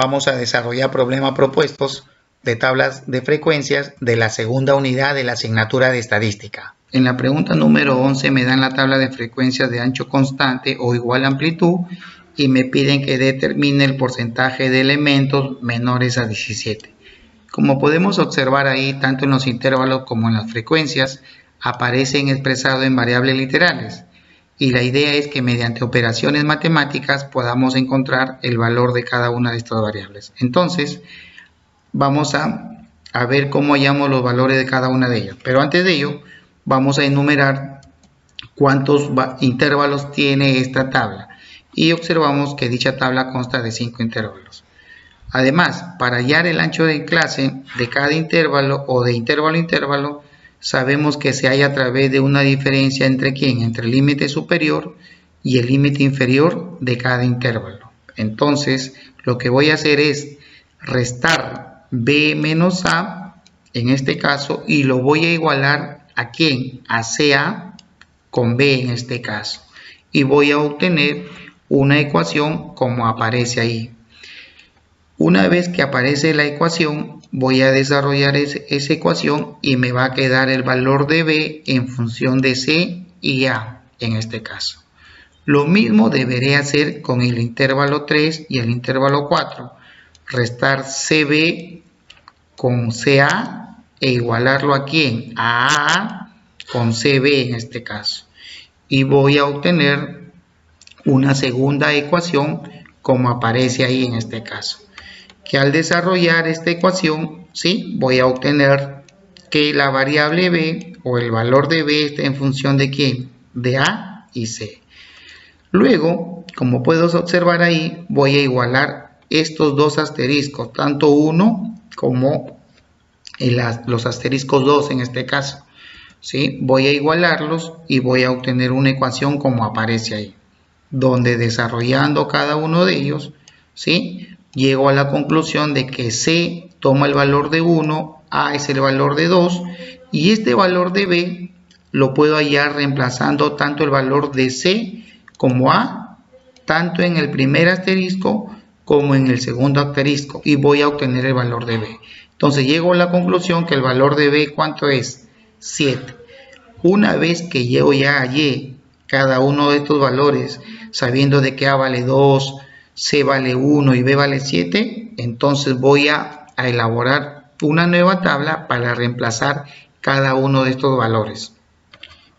Vamos a desarrollar problemas propuestos de tablas de frecuencias de la segunda unidad de la asignatura de estadística. En la pregunta número 11 me dan la tabla de frecuencias de ancho constante o igual amplitud y me piden que determine el porcentaje de elementos menores a 17. Como podemos observar ahí, tanto en los intervalos como en las frecuencias, aparecen expresados en variables literales. Y la idea es que mediante operaciones matemáticas podamos encontrar el valor de cada una de estas variables. Entonces, vamos a ver cómo hallamos los valores de cada una de ellas. Pero antes de ello, vamos a enumerar cuántos intervalos tiene esta tabla. Y observamos que dicha tabla consta de 5 intervalos. Además, para hallar el ancho de clase de cada intervalo o de intervalo a intervalo, sabemos que se halla a través de una diferencia entre ¿quién? Entre el límite superior y el límite inferior de cada intervalo. Entonces, lo que voy a hacer es restar B menos A, en este caso, y lo voy a igualar ¿a quién? A CA con B en este caso. Y voy a obtener una ecuación como aparece ahí. Una vez que aparece la ecuación, voy a desarrollar esa ecuación y me va a quedar el valor de B en función de C y A en este caso. Lo mismo deberé hacer con el intervalo 3 y el intervalo 4. Restar CB con CA e igualarlo ¿a quién? A AA con CB en este caso. Y voy a obtener una segunda ecuación como aparece ahí en este caso. Que al desarrollar esta ecuación, ¿sí? Voy a obtener que la variable B o el valor de B está en función de ¿quién? De A y C. Luego, como puedes observar ahí, voy a igualar estos dos asteriscos, tanto uno como los asteriscos 2 en este caso. ¿Sí? Voy a igualarlos y voy a obtener una ecuación como aparece ahí, donde desarrollando cada uno de ellos, ¿sí? Llego a la conclusión de que C toma el valor de 1, A es el valor de 2 y este valor de B lo puedo hallar reemplazando tanto el valor de C como A, tanto en el primer asterisco como en el segundo asterisco y voy a obtener el valor de B. Entonces llego a la conclusión que el valor de B, ¿cuánto es? 7. Una vez que yo ya hallé cada uno de estos valores, sabiendo de que A vale 2, C vale 1 y B vale 7, entonces voy a elaborar una nueva tabla para reemplazar cada uno de estos valores.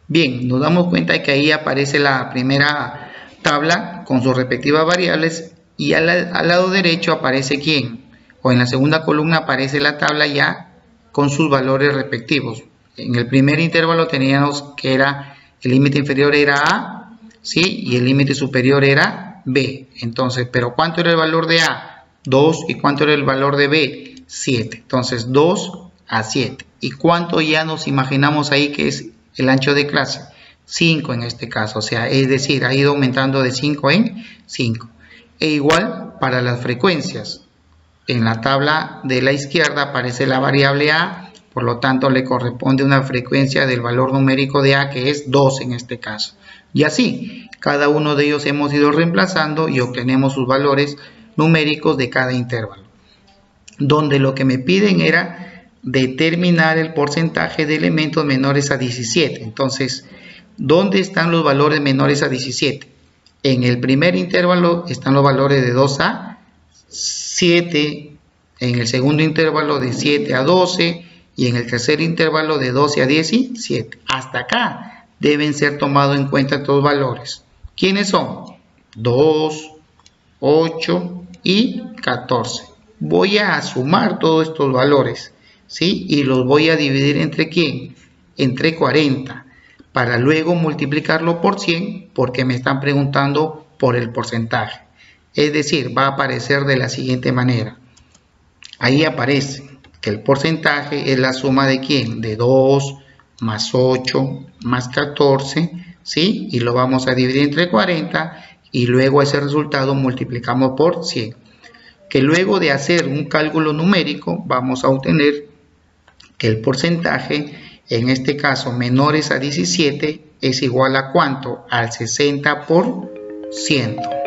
Bien, nos damos cuenta de que ahí aparece la primera tabla con sus respectivas variables y al lado derecho aparece ¿quién? O en la segunda columna aparece la tabla ya con sus valores respectivos. En el primer intervalo teníamos que era el límite inferior era A, ¿sí? Y el límite superior era B. Entonces, ¿pero cuánto era el valor de A? 2. ¿Y cuánto era el valor de B? 7. Entonces, 2 a 7. ¿Y cuánto ya nos imaginamos ahí que es el ancho de clase? 5 en este caso. O sea, es decir, ha ido aumentando de 5 en 5. E igual para las frecuencias. En la tabla de la izquierda aparece la variable A. Por lo tanto, le corresponde una frecuencia del valor numérico de A que es 2 en este caso. Y así, cada uno de ellos hemos ido reemplazando y obtenemos sus valores numéricos de cada intervalo. Donde lo que me piden era determinar el porcentaje de elementos menores a 17. Entonces, ¿dónde están los valores menores a 17? En el primer intervalo están los valores de 2 a 7, en el segundo intervalo de 7 a 12 y en el tercer intervalo de 12 a 17. Hasta acá deben ser tomados en cuenta estos valores. ¿Quiénes son? 2, 8 y 14. Voy a sumar todos estos valores, ¿sí? Y los voy a dividir entre ¿quién? Entre 40, para luego multiplicarlo por 100, porque me están preguntando por el porcentaje. Es decir, va a aparecer de la siguiente manera. Ahí aparece que el porcentaje es la suma de ¿quién? De 2 más 8 más 14, ¿sí? Y lo vamos a dividir entre 40 y luego ese resultado multiplicamos por 100. Que luego de hacer un cálculo numérico vamos a obtener que el porcentaje, en este caso menores a 17, es igual a ¿cuánto? Al 60%.